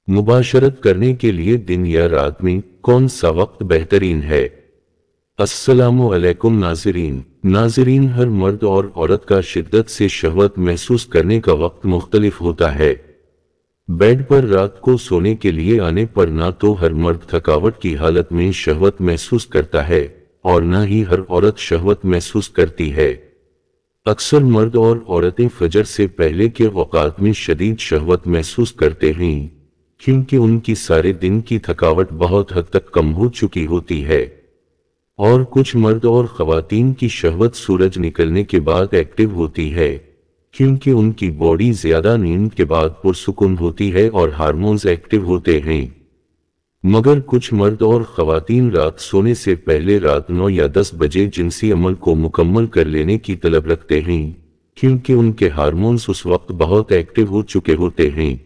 मुबाशरत करने के लिए दिन या रात में कौन सा वक्त बेहतरीन है? अस्सलामु अलैकुम नाज़रीन, हर मर्द और औरत का शिद्दत से शहवत महसूस करने का वक्त मुख्तलिफ होता है। बेड पर रात को सोने के लिए आने पर ना तो हर मर्द थकावट की हालत में शहवत महसूस करता है और ना ही हर औरत शहवत महसूस करती है। अक्सर मर्द और औरतें फजर से पहले के वक़ात में शदीद शहवत महसूस करते हैं, क्योंकि उनकी सारे दिन की थकावट बहुत हद तक कम हो चुकी होती है। और कुछ मर्द और ख़वातीन की शहवत सूरज निकलने के बाद एक्टिव होती है, क्योंकि उनकी बॉडी ज्यादा नींद के बाद पुरसुकून होती है और हार्मोन्स एक्टिव होते हैं। मगर कुछ मर्द और ख़वातीन रात सोने से पहले रात 9 या 10 बजे जिनसी अमल को मुकम्मल कर लेने की तलब रखते हैं, क्योंकि उनके हार्मोन्स उस वक्त बहुत एक्टिव हो चुके होते हैं।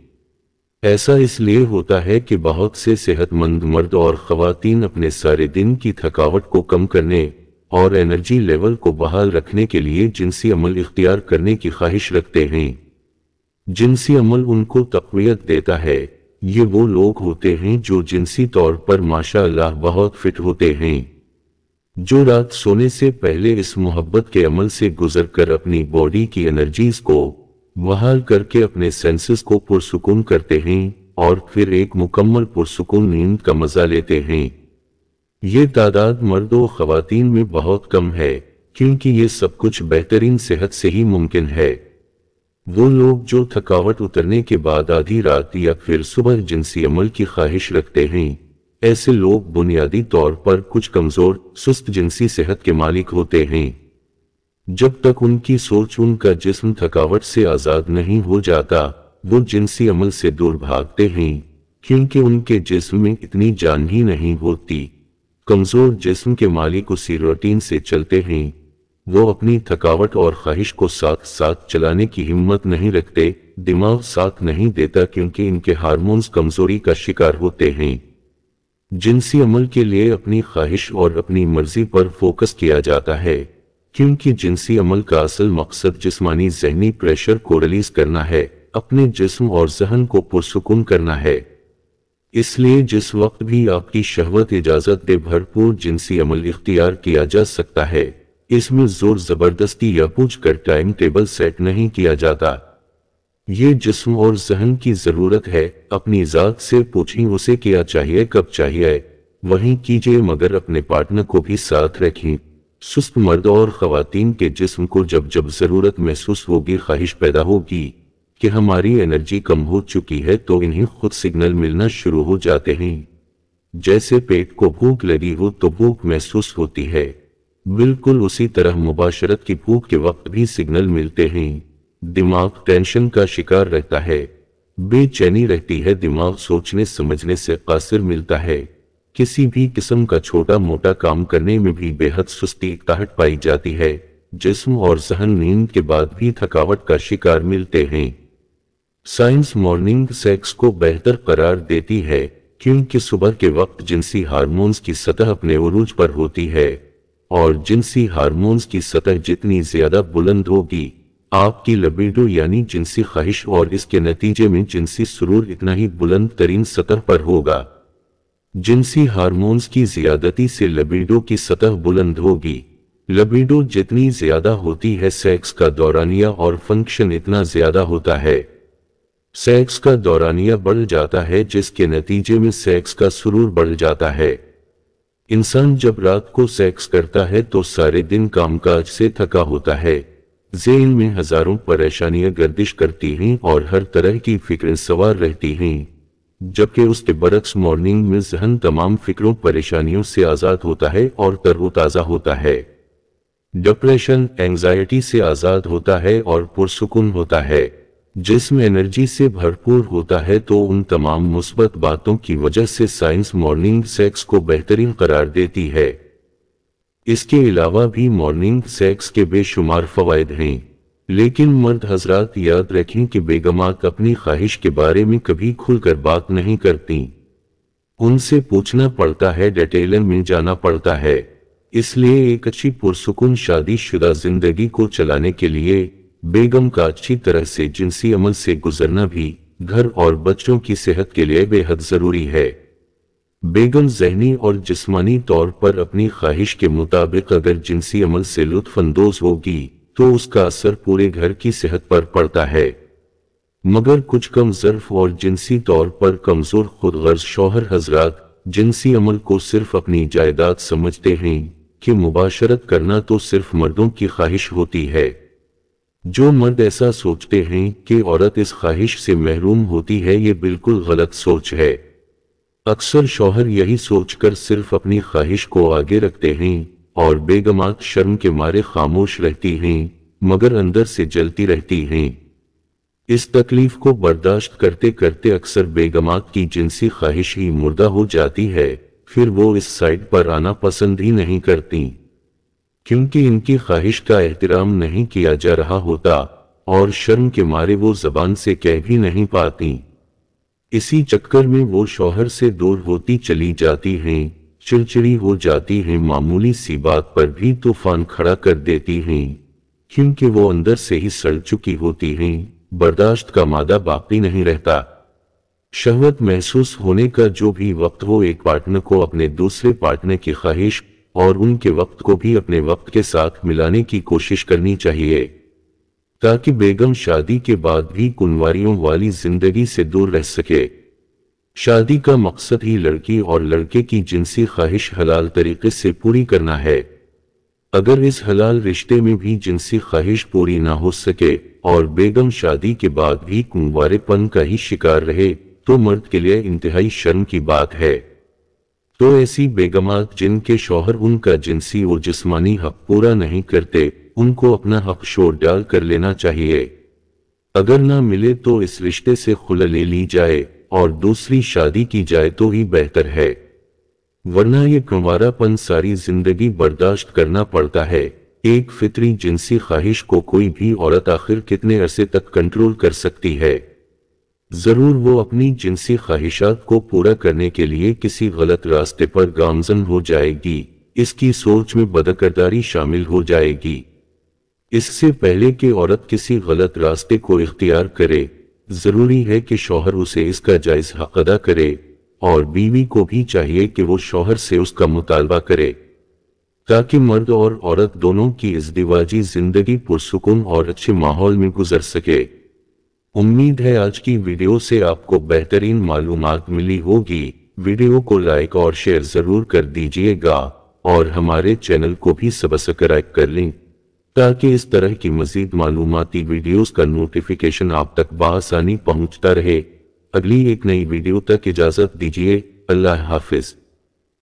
ऐसा इसलिए होता है कि बहुत से सेहतमंद मर्द और ख़वातीन अपने सारे दिन की थकावट को कम करने और एनर्जी लेवल को बहाल रखने के लिए जिनसी अमल इख्तियार करने की ख्वाहिश रखते हैं। जिनसी अमल उनको तक़वियत देता है। ये वो लोग होते हैं जो जिनसी तौर पर माशाअल्लाह बहुत फिट होते हैं, जो रात सोने से पहले इस मोहब्बत के अमल से गुजर कर अपनी बॉडी की एनर्जीज को बहाल करके अपने सेंसेस को पुरसुकून करते हैं और फिर एक मुकम्मल पुरसुकून नींद का मजा लेते हैं। ये तादाद मर्द और ख़वातीन में बहुत कम है, क्योंकि ये सब कुछ बेहतरीन सेहत से ही मुमकिन है। वो लोग जो थकावट उतरने के बाद आधी रात या फिर सुबह जिनसी अमल की ख्वाहिश रखते हैं, ऐसे लोग बुनियादी तौर पर कुछ कमजोर सुस्त जिनसी सेहत के मालिक होते हैं। जब तक उनकी सोच उनका जिस्म थकावट से आजाद नहीं हो जाता, वो जिनसी अमल से दूर भागते हैं, क्योंकि उनके जिस्म में इतनी जान ही नहीं होती। कमजोर जिस्म के मालिक उसी रूटीन से चलते हैं। वो अपनी थकावट और ख्वाहिश को साथ साथ चलाने की हिम्मत नहीं रखते। दिमाग साथ नहीं देता, क्योंकि इनके हार्मोन्स कमजोरी का शिकार होते हैं। जिनसी अमल के लिए अपनी ख्वाहिश और अपनी मर्जी पर फोकस किया जाता है, क्योंकि जिनसी अमल का असल मकसद जिस्मानी ज़हनी प्रेशर को रिलीज करना है, अपने जिस्म और ज़हन को पुरसुकून करना है। इसलिए जिस वक्त भी आपकी शहवत इजाजत दे भरपूर जिनसी अमल इख्तियार किया जा सकता है। इसमें जोर जबरदस्ती या पूछकर टाइम टेबल सेट नहीं किया जाता। ये जिस्म और ज़हन की जरूरत है। अपनी ज़ात से पूछें उसे क्या चाहिए, कब चाहिए, वहीं कीजिए, मगर अपने पार्टनर को भी साथ रखें। सुस्त मर्द और ख़वातीन के जिस्म को जब जब जरूरत महसूस होगी, ख्वाहिश पैदा होगी कि हमारी एनर्जी कम हो चुकी है, तो इन्हें खुद सिग्नल मिलना शुरू हो जाते हैं। जैसे पेट को भूख लगी हो तो भूख महसूस होती है, बिल्कुल उसी तरह मुबाशरत की भूख के वक्त भी सिग्नल मिलते हैं। दिमाग टेंशन का शिकार रहता है, बेचैनी रहती है, दिमाग सोचने समझने से कासिर मिलता है। किसी भी किस्म का छोटा मोटा काम करने में भी बेहद सुस्ती इकताहट पाई जाती है। जिस्म और ज़हन नींद के बाद भी थकावट का शिकार मिलते हैं। साइंस मॉर्निंग सेक्स को बेहतर करार देती है, क्योंकि सुबह के वक्त जिनसी हार्मोन्स की सतह अपने उरूज पर होती है, और जिनसी हार्मोन्स की सतह जितनी ज्यादा बुलंद होगी, आपकी लिबिडो यानी जिनसी ख्वाहिश और इसके नतीजे में जिनसी सुरूर इतना ही बुलंद तरीन सतह पर होगा। जिनसी हार्मोन्स की ज्यादती से लिबिडो की सतह बुलंद होगी। लिबिडो जितनी ज्यादा होती है, सेक्स का दौरानिया और फंक्शन इतना ज्यादा होता है। सेक्स का दौरानिया बढ़ जाता है, जिसके नतीजे में सेक्स का सुरूर बढ़ जाता है। इंसान जब रात को सेक्स करता है तो सारे दिन कामकाज से थका होता है, ज़हन में हजारों परेशानियां गर्दिश करती हैं और हर तरह की फिक्रें सवार रहती हैं। जबकि उसके बरक्स मॉर्निंग में ज़हन तमाम फिक्रों परेशानियों से आज़ाद होता है और तरोताज़ा होता है। डिप्रेशन एंजाइटी से आज़ाद होता है और पुरसुकून होता है। जिस्म एनर्जी से भरपूर होता है, तो उन तमाम मुस्बत बातों की वजह से साइंस मॉर्निंग सेक्स को बेहतरीन करार देती है। इसके अलावा भी मॉर्निंग सेक्स के बेशुमार फवायद हैं, लेकिन मर्द हजरात याद रखें कि बेगमात अपनी ख्वाहिश के बारे में कभी खुलकर बात नहीं करती। उनसे पूछना पड़ता है, डिटेलन में जाना पड़ता है। इसलिए एक अच्छी पुरसुकून शादीशुदा जिंदगी को चलाने के लिए बेगम का अच्छी तरह से जिनसी अमल से गुजरना भी گھر اور بچوں کی صحت کے لیے بے حد ضروری ہے۔ بیگم ذہنی اور جسمانی طور پر اپنی خواہش کے مطابق اگر جنسی عمل سے لطف اندوز ہوگی تو اس کا اثر پورے گھر کی صحت پر پڑتا ہے، مگر کچھ کم ظرف اور جنسی طور پر کمزور خود غرض شوہر حضرات جنسی عمل کو صرف اپنی جائیداد سمجھتے ہیں کہ مباشرت کرنا تو صرف مردوں کی خواہش ہوتی ہے۔ جو مرد ایسا سوچتے ہیں کہ عورت اس خواہش سے محروم ہوتی ہے، یہ بالکل غلط سوچ ہے۔ اکثر شوہر یہی سوچ کر صرف اپنی خواہش کو آگے رکھتے ہیں اور بیگمات شرم کے مارے خاموش رہتی ہیں مگر اندر سے جلتی رہتی ہیں۔ اس تکلیف کو برداشت کرتے کرتے اکثر بیگمات کی جنسی خواہش ہی مردہ ہو جاتی ہے، پھر وہ اس سائٹ پر آنا پسند ہی نہیں کرتی، کیونکہ ان کی خواہش کا احترام نہیں کیا جا رہا ہوتا اور شرم کے مارے وہ زبان سے کہہ بھی نہیں پاتی۔ اسی چکر میں وہ شوہر سے دور ہوتی چلی جاتی ہیں، چڑچڑی ہو جاتی ہیں، معمولی سی بات پر بھی طوفان کھڑا کر دیتی ہیں، کیونکہ وہ اندر سے ہی سڑ چکی ہوتی ہیں، برداشت کا مادہ باقی نہیں رہتا۔ شہوت محسوس ہونے کا جو بھی وقت ہو، ایک پارٹنر کو اپنے دوسرے پارٹنر کی خواہش اور ان کے وقت کو بھی اپنے وقت کے ساتھ ملانے کی کوشش کرنی چاہیے، تاکہ بیگم شادی کے بعد بھی کنواریوں والی زندگی سے دور رہ سکے۔ شادی کا مقصد ہی لڑکی اور لڑکے کی جنسی خواہش حلال طریقے سے پوری کرنا ہے۔ اگر اس حلال رشتے میں بھی جنسی خواہش پوری نہ ہو سکے اور بیگم شادی کے بعد بھی کنوارے پن کا ہی شکار رہے تو مرد کے لیے انتہائی شرم کی بات ہے۔ تو ایسی بیگمات جن کے شوہر ان کا جنسی اور جسمانی حق پورا نہیں کرتے، ان کو اپنا حق شور ڈال کر لینا چاہیے۔ اگر نہ ملے تو اس رشتے سے خلع لے لی جائے اور دوسری شادی کی جائے تو ہی بہتر ہے، ورنہ یہ کنوارا پن ساری زندگی برداشت کرنا پڑتا ہے۔ ایک فطری جنسی خواہش کو کوئی بھی عورت آخر کتنے عرصے تک کنٹرول کر سکتی ہے؟ ضرور وہ اپنی جنسی خواہشات کو پورا کرنے کے لیے کسی غلط راستے پر گامزن ہو جائے گی، اس کی سوچ میں بدکرداری شامل ہو جائے گی۔ اس سے پہلے کہ عورت کسی غلط راستے کو اختیار کرے، ضروری ہے کہ شوہر اسے اس کا جائز حق ادا کرے اور بیوی کو بھی چاہیے کہ وہ شوہر سے اس کا مطالبہ کرے، تاکہ مرد اور عورت دونوں کی ازدواجی زندگی پرسکون اور اچھے ماحول میں گزر سکے۔ امید ہے آج کی ویڈیو سے آپ کو بہترین معلومات ملی ہوگی۔ ویڈیو کو لائک اور شیئر ضرور کر دیجیے گا اور ہمارے چینل کو بھی سبسکرائب کر لیں تاکہ اس طرح کی مزید معلوماتی ویڈیوز کا نوٹیفیکیشن آپ تک بآسانی پہنچتا رہے۔ اگلی ایک نئی ویڈیو تک اجازت دیجیے۔ اللہ حافظ۔